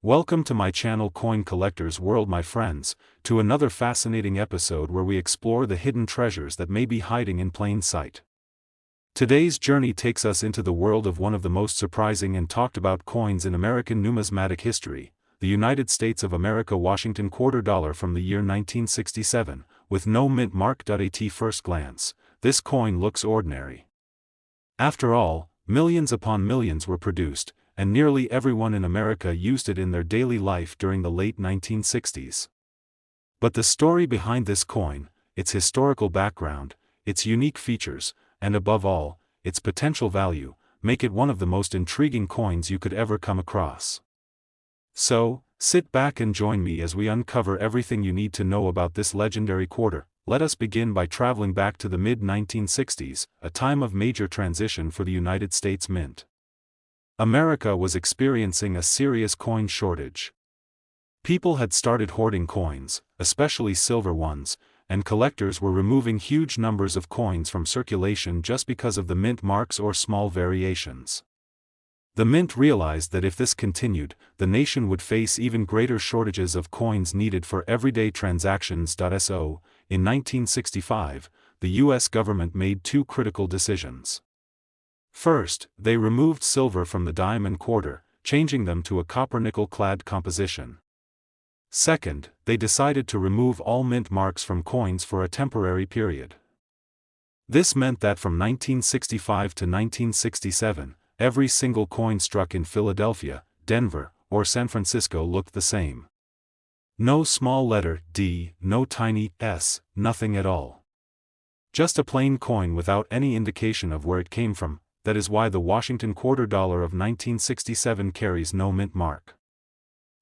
Welcome to my channel Coin Collector's World, my friends, to another fascinating episode where we explore the hidden treasures that may be hiding in plain sight. Today's journey takes us into the world of one of the most surprising and talked about coins in American numismatic history, the United States of America Washington quarter dollar from the year 1967, with no mint mark. At first glance, this coin looks ordinary. After all, millions upon millions were produced, and nearly everyone in America used it in their daily life during the late 1960s. But the story behind this coin, its historical background, its unique features, and above all, its potential value, make it one of the most intriguing coins you could ever come across. So, sit back and join me as we uncover everything you need to know about this legendary quarter. Let us begin by traveling back to the mid-1960s, a time of major transition for the United States Mint. America was experiencing a serious coin shortage. People had started hoarding coins, especially silver ones, and collectors were removing huge numbers of coins from circulation just because of the mint marks or small variations. The mint realized that if this continued, the nation would face even greater shortages of coins needed for everyday transactions. So, in 1965, the U.S. government made two critical decisions. First, they removed silver from the dime and quarter, changing them to a copper-nickel-clad composition. Second, they decided to remove all mint marks from coins for a temporary period. This meant that from 1965 to 1967, every single coin struck in Philadelphia, Denver, or San Francisco looked the same. No small letter D, no tiny s, nothing at all. Just a plain coin without any indication of where it came from. That is why the Washington quarter dollar of 1967 carries no mint mark.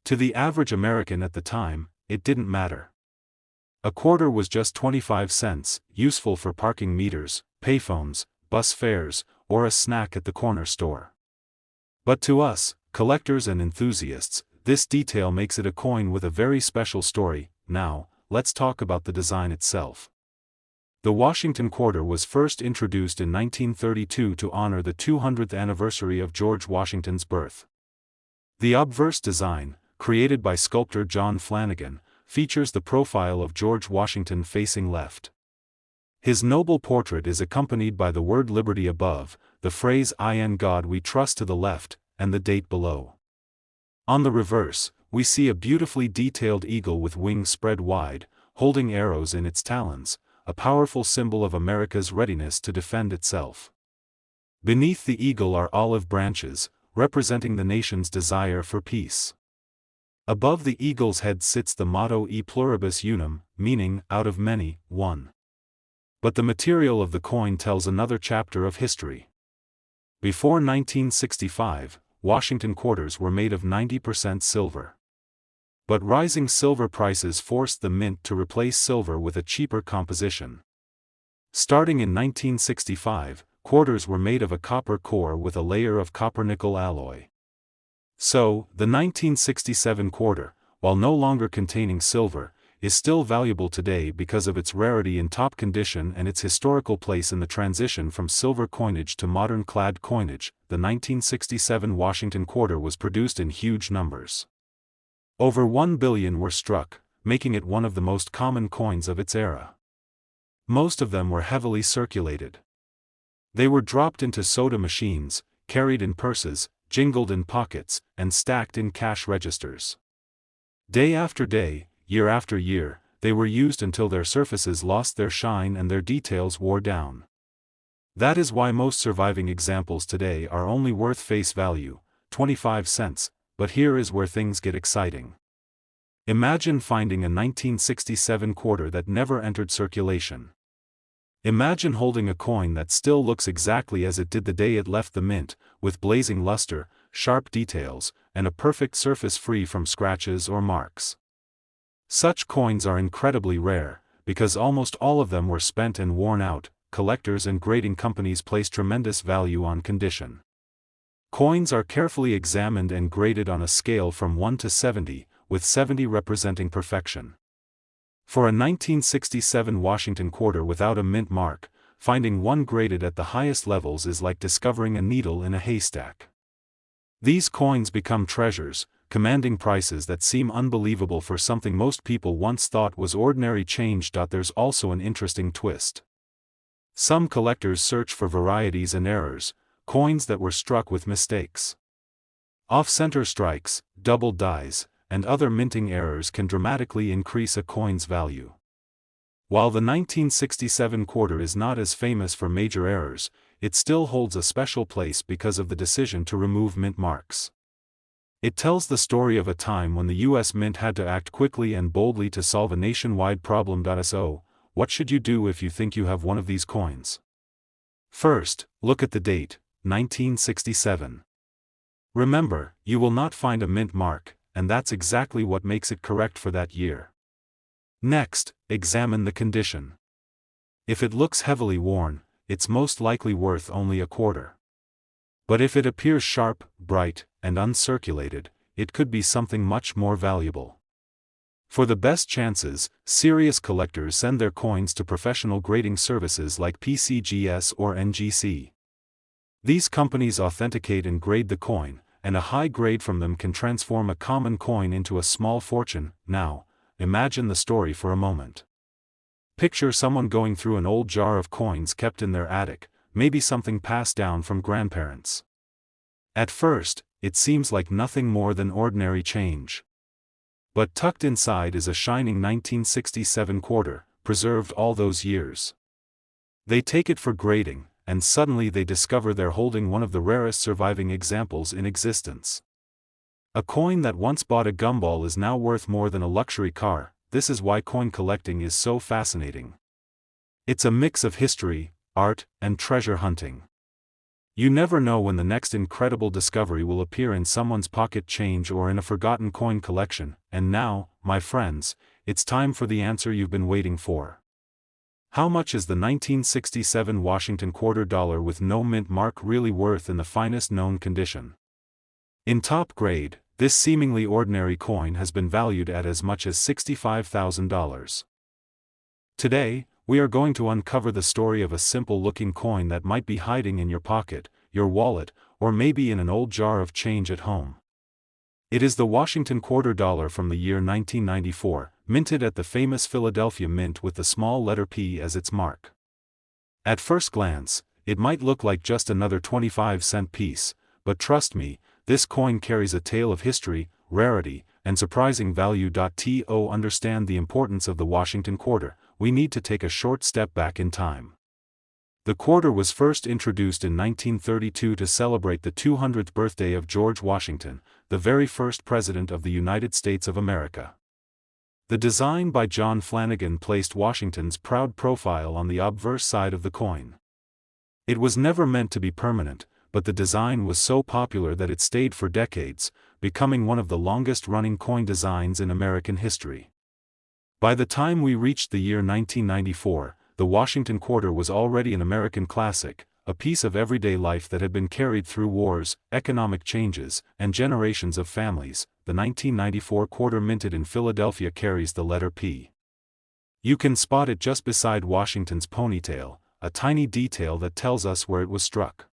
To the average American at the time, it didn't matter. A quarter was just 25 cents, useful for parking meters, payphones, bus fares, or a snack at the corner store. But to us, collectors and enthusiasts, this detail makes it a coin with a very special story. Now, let's talk about the design itself. The Washington quarter was first introduced in 1932 to honor the 200th anniversary of George Washington's birth. The obverse design, created by sculptor John Flanagan, features the profile of George Washington facing left. His noble portrait is accompanied by the word liberty above, the phrase "In God We Trust" to the left, and the date below. On the reverse, we see a beautifully detailed eagle with wings spread wide, holding arrows in its talons, a powerful symbol of America's readiness to defend itself. Beneath the eagle are olive branches, representing the nation's desire for peace. Above the eagle's head sits the motto E pluribus unum, meaning, out of many, one. But the material of the coin tells another chapter of history. Before 1965, Washington quarters were made of 90% silver. But rising silver prices forced the mint to replace silver with a cheaper composition. Starting in 1965, quarters were made of a copper core with a layer of copper-nickel alloy. So, the 1967 quarter, while no longer containing silver, is still valuable today because of its rarity in top condition and its historical place in the transition from silver coinage to modern clad coinage. The 1967 Washington quarter was produced in huge numbers. Over 1 billion were struck, making it one of the most common coins of its era. Most of them were heavily circulated. They were dropped into soda machines, carried in purses, jingled in pockets, and stacked in cash registers. Day after day, year after year, they were used until their surfaces lost their shine and their details wore down. That is why most surviving examples today are only worth face value, 25 cents. But here is where things get exciting. Imagine finding a 1967 quarter that never entered circulation. Imagine holding a coin that still looks exactly as it did the day it left the mint, with blazing luster, sharp details, and a perfect surface free from scratches or marks. Such coins are incredibly rare, because almost all of them were spent and worn out. Collectors and grading companies place tremendous value on condition. Coins are carefully examined and graded on a scale from 1 to 70, with 70 representing perfection. For a 1967 Washington quarter without a mint mark, finding one graded at the highest levels is like discovering a needle in a haystack. These coins become treasures, commanding prices that seem unbelievable for something most people once thought was ordinary change. There's also an interesting twist. Some collectors search for varieties and errors, coins that were struck with mistakes. Off-center strikes, double dies, and other minting errors can dramatically increase a coin's value. While the 1967 quarter is not as famous for major errors, it still holds a special place because of the decision to remove mint marks. It tells the story of a time when the U.S. Mint had to act quickly and boldly to solve a nationwide problem. So, what should you do if you think you have one of these coins? First, look at the date, 1967. Remember, you will not find a mint mark, and that's exactly what makes it correct for that year. Next, examine the condition. If it looks heavily worn, it's most likely worth only a quarter. But if it appears sharp, bright, and uncirculated, it could be something much more valuable. For the best chances, serious collectors send their coins to professional grading services like PCGS or NGC. These companies authenticate and grade the coin, and a high grade from them can transform a common coin into a small fortune. Now, imagine the story for a moment. Picture someone going through an old jar of coins kept in their attic, maybe something passed down from grandparents. At first, it seems like nothing more than ordinary change. But tucked inside is a shining 1967 quarter, preserved all those years. They take it for grading, and suddenly they discover they're holding one of the rarest surviving examples in existence. A coin that once bought a gumball is now worth more than a luxury car. This is why coin collecting is so fascinating. It's a mix of history, art, and treasure hunting. You never know when the next incredible discovery will appear in someone's pocket change or in a forgotten coin collection. And now, my friends, it's time for the answer you've been waiting for. How much is the 1967 Washington quarter dollar with no mint mark really worth in the finest known condition? In top grade, this seemingly ordinary coin has been valued at as much as $65,000. Today, we are going to uncover the story of a simple-looking coin that might be hiding in your pocket, your wallet, or maybe in an old jar of change at home. It is the Washington quarter dollar from the year 1994, minted at the famous Philadelphia Mint with the small letter P as its mark. At first glance, it might look like just another 25-cent piece, but trust me, this coin carries a tale of history, rarity, and surprising value. To understand the importance of the Washington quarter, we need to take a short step back in time. The quarter was first introduced in 1932 to celebrate the 200th birthday of George Washington, the very first President of the United States of America. The design by John Flanagan placed Washington's proud profile on the obverse side of the coin. It was never meant to be permanent, but the design was so popular that it stayed for decades, becoming one of the longest-running coin designs in American history. By the time we reached the year 1994, the Washington quarter was already an American classic, a piece of everyday life that had been carried through wars, economic changes, and generations of families. The 1994 quarter minted in Philadelphia carries the letter P. You can spot it just beside Washington's ponytail, a tiny detail that tells us where it was struck.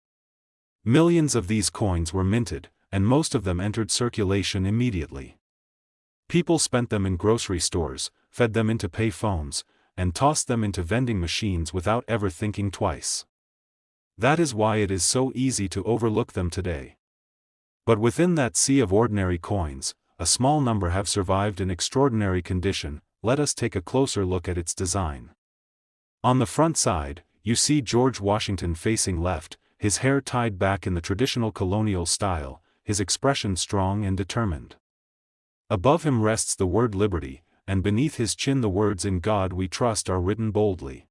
Millions of these coins were minted, and most of them entered circulation immediately. People spent them in grocery stores, fed them into pay phones, and tossed them into vending machines without ever thinking twice. That is why it is so easy to overlook them today. But within that sea of ordinary coins, a small number have survived in extraordinary condition. Let us take a closer look at its design. On the front side, you see George Washington facing left, his hair tied back in the traditional colonial style, his expression strong and determined. Above him rests the word liberty, and beneath his chin the words "In God We Trust" are written boldly.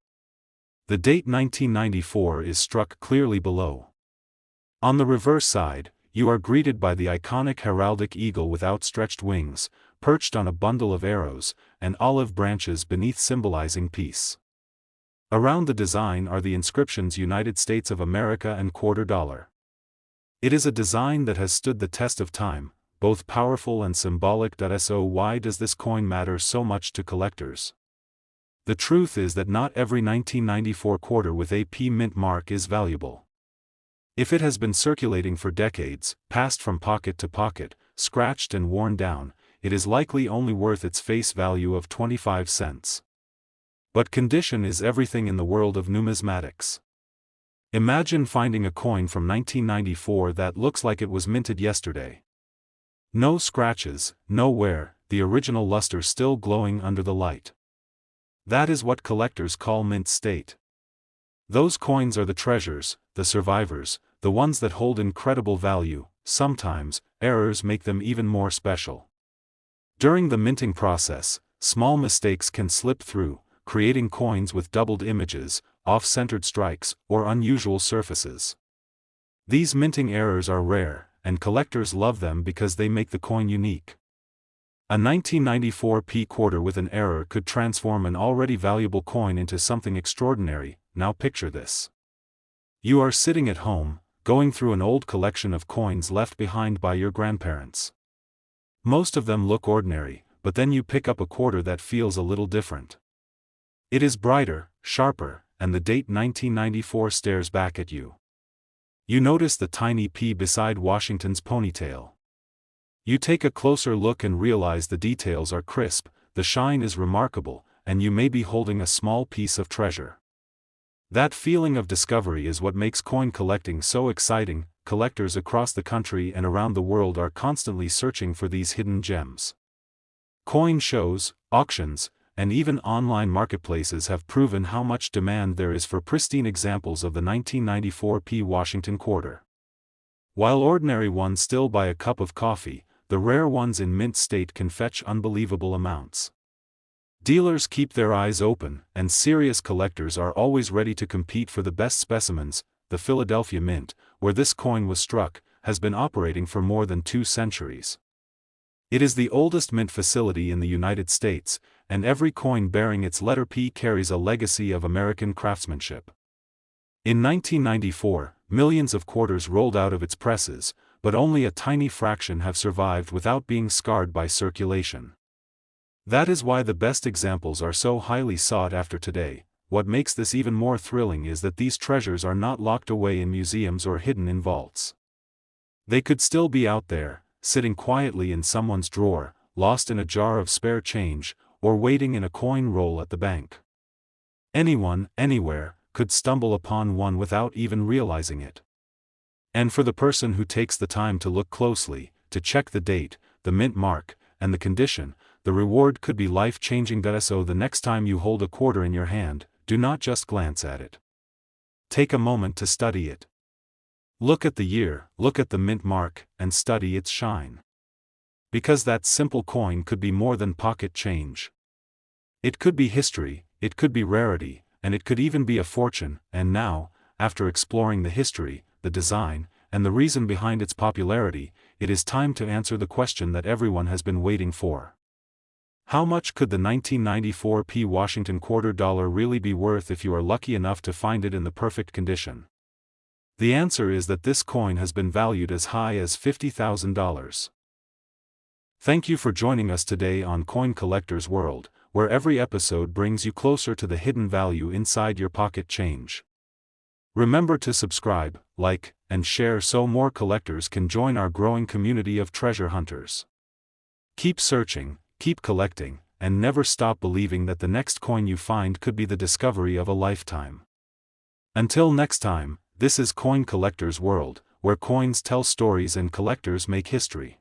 The date 1994 is struck clearly below. On the reverse side, you are greeted by the iconic heraldic eagle with outstretched wings, perched on a bundle of arrows, and olive branches beneath symbolizing peace. Around the design are the inscriptions United States of America and quarter dollar. It is a design that has stood the test of time, both powerful and symbolic. So why does this coin matter so much to collectors? The truth is that not every 1994 quarter with a P mint mark is valuable. If it has been circulating for decades, passed from pocket to pocket, scratched and worn down, it is likely only worth its face value of 25 cents. But condition is everything in the world of numismatics. Imagine finding a coin from 1994 that looks like it was minted yesterday. No scratches, no wear, the original luster still glowing under the light. That is what collectors call mint state. Those coins are the treasures, the survivors, the ones that hold incredible value. Sometimes, errors make them even more special. During the minting process, small mistakes can slip through, creating coins with doubled images, off-centered strikes, or unusual surfaces. These minting errors are rare, and collectors love them because they make the coin unique. A 1994 p quarter with an error could transform an already valuable coin into something extraordinary. Now picture this. You are sitting at home, going through an old collection of coins left behind by your grandparents. Most of them look ordinary, but then you pick up a quarter that feels a little different. It is brighter, sharper, and the date 1994 stares back at you. You notice the tiny P beside Washington's ponytail. You take a closer look and realize the details are crisp, the shine is remarkable, and you may be holding a small piece of treasure. That feeling of discovery is what makes coin collecting so exciting. Collectors across the country and around the world are constantly searching for these hidden gems. Coin shows, auctions, and even online marketplaces have proven how much demand there is for pristine examples of the 1994 p Washington quarter. While ordinary ones still buy a cup of coffee, the rare ones in mint state can fetch unbelievable amounts. Dealers keep their eyes open, and serious collectors are always ready to compete for the best specimens. The Philadelphia Mint, where this coin was struck, has been operating for more than 2 centuries. It is the oldest mint facility in the United States, and every coin bearing its letter P carries a legacy of American craftsmanship. In 1994, millions of quarters rolled out of its presses, but only a tiny fraction have survived without being scarred by circulation. That is why the best examples are so highly sought after today. What makes this even more thrilling is that these treasures are not locked away in museums or hidden in vaults. They could still be out there, sitting quietly in someone's drawer, lost in a jar of spare change, or waiting in a coin roll at the bank. Anyone, anywhere, could stumble upon one without even realizing it. And for the person who takes the time to look closely, to check the date, the mint mark, and the condition, the reward could be life-changing. So the next time you hold a quarter in your hand, do not just glance at it. Take a moment to study it. Look at the year, look at the mint mark, and study its shine. Because that simple coin could be more than pocket change. It could be history, it could be rarity, and it could even be a fortune. And now, after exploring the history, the design, and the reason behind its popularity, it is time to answer the question that everyone has been waiting for. How much could the 1994 p Washington quarter dollar really be worth if you are lucky enough to find it in the perfect condition? The answer is that this coin has been valued as high as $50,000. Thank you for joining us today on Coin Collector's World, where every episode brings you closer to the hidden value inside your pocket change. Remember to subscribe, like, and share so more collectors can join our growing community of treasure hunters. Keep searching, keep collecting, and never stop believing that the next coin you find could be the discovery of a lifetime. Until next time, this is Coin Collector's World, where coins tell stories and collectors make history.